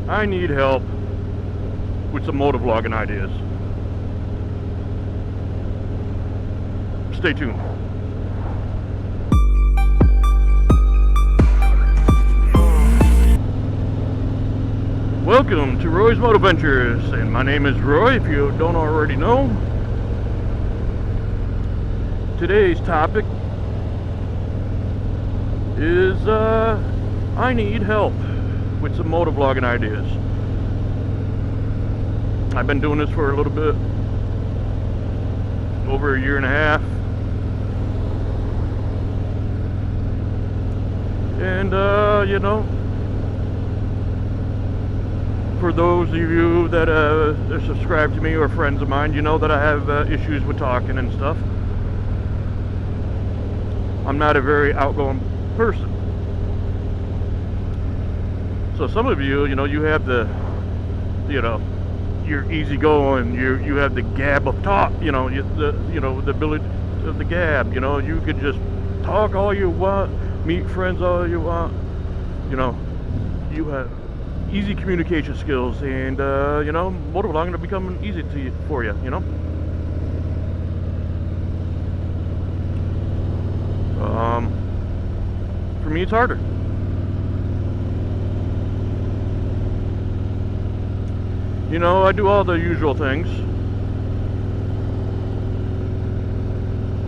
I need help with some motovlogging ideas. Stay tuned. Welcome to Roy's Moto Ventures, and my name is Roy, if you don't already know. Today's topic is I need help with some motovlogging ideas. I've been doing this for a little bit over a year and a half, and you know, for those of you that are subscribed to me or friends of mine, you know that I have issues with talking and stuff. I'm not a very outgoing person. So some of you, you know, you have the, you know, you're easygoing, you have the gab of talk, you know, the ability of the gab, you know, you can just talk all you want, meet friends all you want, you know, you have easy communication skills, and you know, motovlogging will become easy for you, you know. For me, it's harder. You know, I do all the usual things.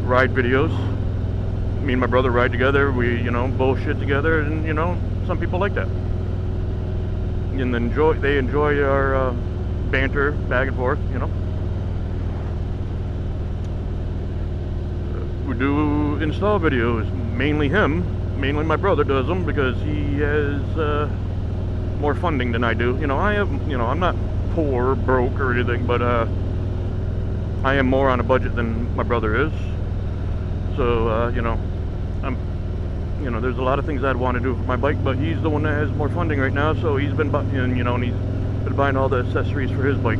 Ride videos. Me and my brother ride together. We, you know, bullshit together, and you know, some people like that. And they enjoy our banter back and forth, you know. We do install videos, mainly my brother does them because he has more funding than I do. You know, I'm not poor, broke or anything, but I am more on a budget than my brother is. So you know, there's a lot of things I'd want to do for my bike, but he's the one that has more funding right now, so he's been buying, and he's been buying all the accessories for his bike.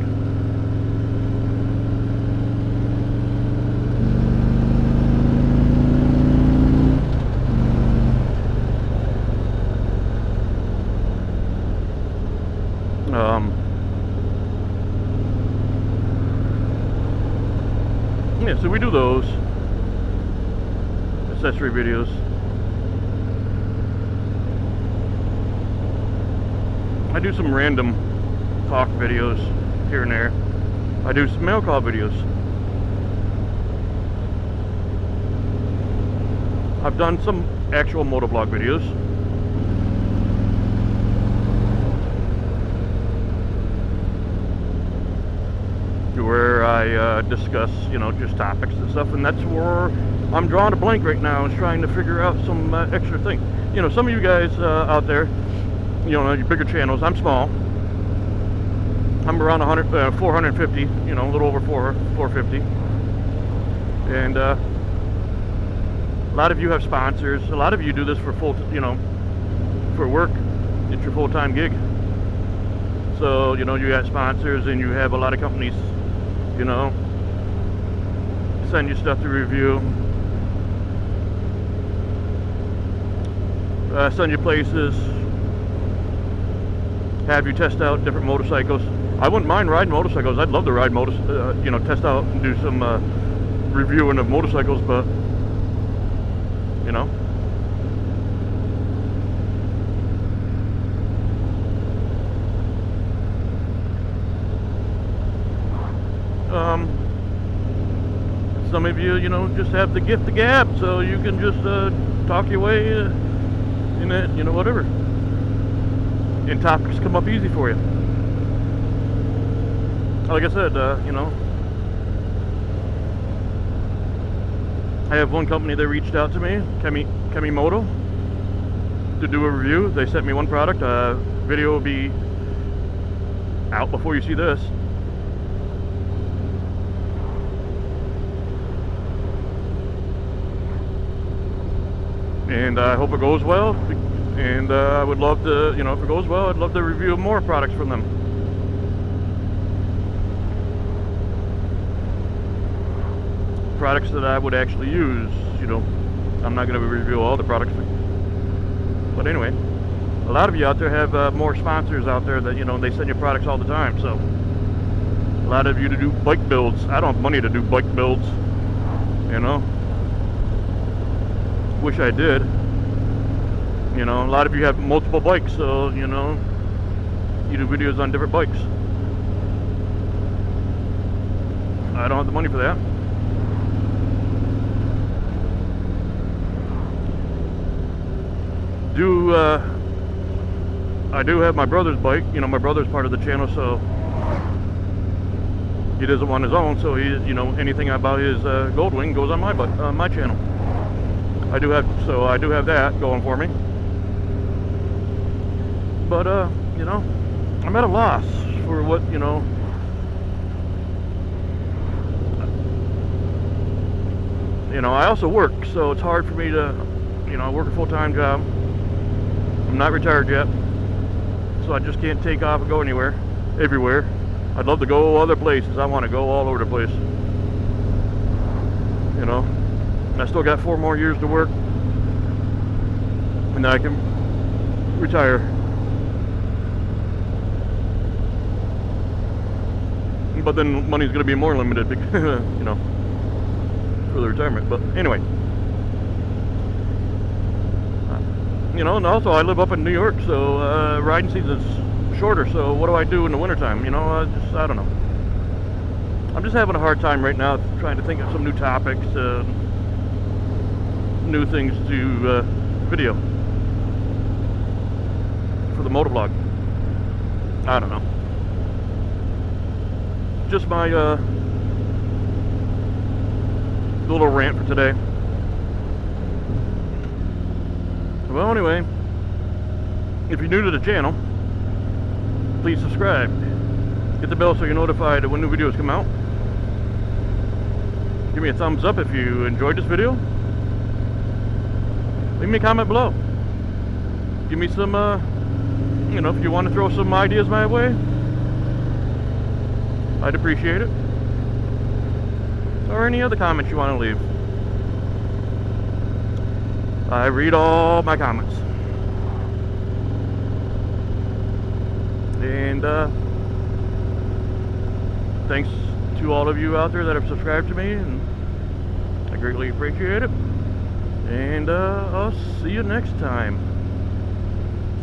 Yeah, so we do those accessory videos. I do some random talk videos here and there. I do some mail call videos. I've done some actual motovlog videos. Where I discuss, you know, just topics and stuff, and that's where I'm drawing a blank right now, is trying to figure out some extra thing. You know, some of you guys out there, you know, your bigger channels. I'm small. I'm around 450, you know, a little over 450. And a lot of you have sponsors. A lot of you do this for for work. It's your full-time gig. So, you know, you got sponsors, and you have a lot of companies, you know, send you stuff to review. Send you places. Have you test out different motorcycles. I wouldn't mind riding motorcycles. I'd love to ride test out and do some reviewing of motorcycles, but you know, some of you, you know, just have the gift of gab, so you can just talk your way in it, you know, whatever. And topics come up easy for you. Like I said, you know, I have one company that reached out to me, Kemimoto, to do a review. They sent me one product. Video will be out before you see this. And I hope it goes well. And I would love to, you know, if it goes well, I'd love to review more products from them. Products that I would actually use, you know. I'm not going to review all the products, but anyway, a lot of you out there have more sponsors out there that, you know, they send you products all the time. So a lot of you to do bike builds. I don't have money to do bike builds, you know. Wish I did. You know, a lot of you have multiple bikes, so, you know, you do videos on different bikes. I don't have the money for that. I do have my brother's bike. You know, my brother's part of the channel, so he doesn't want his own. So he, you know, anything about his Goldwing goes on my channel. I do have that going for me. But you know, I'm at a loss for what, you know. You know, I also work, so it's hard for me to, you know, I work a full-time job. I'm not retired yet, so I just can't take off and go anywhere, everywhere. I'd love to go other places. I want to go all over the place. You know, I still got 4 more years to work, and then I can retire. But then money's going to be more limited, because, you know, for the retirement. But anyway. You know, and also I live up in New York, so riding season's shorter, so what do I do in the wintertime? You know, I don't know. I'm just having a hard time right now trying to think of some new topics, new things to video for the Motovlog. I don't know. Just my little rant for today. Well, anyway, if you're new to the channel, please subscribe. Hit the bell so you're notified when new videos come out. Give me a thumbs up if you enjoyed this video. Leave me a comment below. Give me some, you know, if you want to throw some ideas my way, I'd appreciate it. Or any other comments you want to leave. I read all my comments. And thanks to all of you out there that have subscribed to me, and I greatly appreciate it. And I'll see you next time.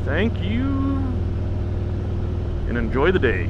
Thank you, and enjoy the day.